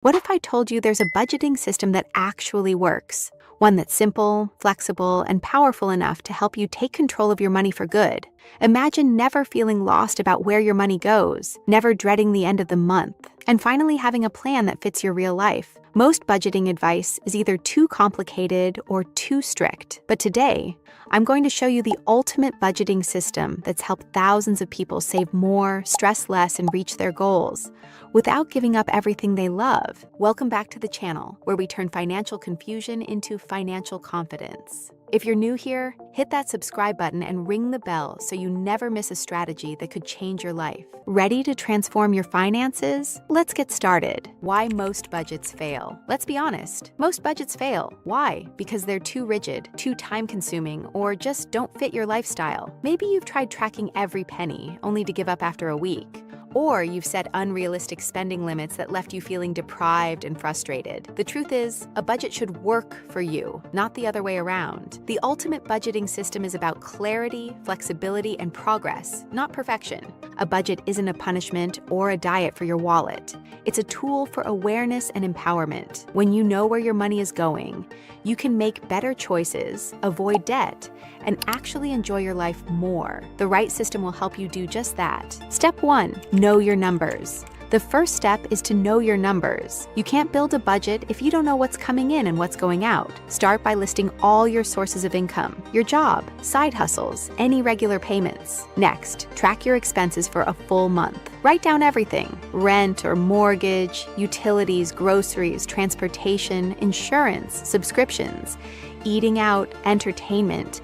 What if I told you there's a budgeting system that actually works? One that's simple, flexible, and powerful enough to help you take control of your money for good. Imagine never feeling lost about where your money goes, never dreading the end of the month, and finally having a plan that fits your real life. Most budgeting advice is either too complicated or too strict. But today, I'm going to show you the ultimate budgeting system that's helped thousands of people save more, stress less, and reach their goals without giving up everything they love. Welcome back to the channel, where we turn financial confusion into financial confidence. If you're new here, hit that subscribe button and ring the bell so you never miss a strategy that could change your life. Ready to transform your finances? Let's get started. Why most budgets fail. Let's be honest, most budgets fail. Why? Because they're too rigid, too time-consuming, or just don't fit your lifestyle. Maybe you've tried tracking every penny, only to give up after a week. Or you've set unrealistic spending limits that left you feeling deprived and frustrated. The truth is, a budget should work for you, not the other way around. The ultimate budgeting system is about clarity, flexibility, and progress, not perfection. A budget isn't a punishment or a diet for your wallet. It's a tool for awareness and empowerment. When you know where your money is going, you can make better choices, avoid debt, and actually enjoy your life more. The right system will help you do just that. Step 1, know your numbers. The first step is to know your numbers. You can't build a budget if you don't know what's coming in and what's going out. Start by listing all your sources of income, your job, side hustles, any regular payments. Next, track your expenses for a full month. Write down everything: rent or mortgage, utilities, groceries, transportation, insurance, subscriptions, eating out, entertainment,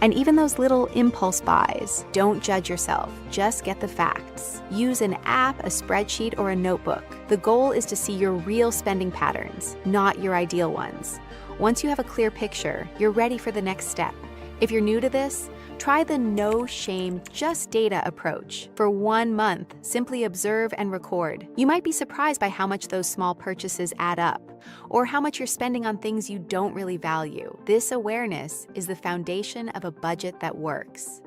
and even those little impulse buys. Don't judge yourself, just get the facts. Use an app, a spreadsheet, or a notebook. The goal is to see your real spending patterns, not your ideal ones. Once you have a clear picture, you're ready for the next step. If you're new to this, try the no shame, just data approach. For 1 month, simply observe and record. You might be surprised by how much those small purchases add up, or how much you're spending on things you don't really value. This awareness is the foundation of a budget that works.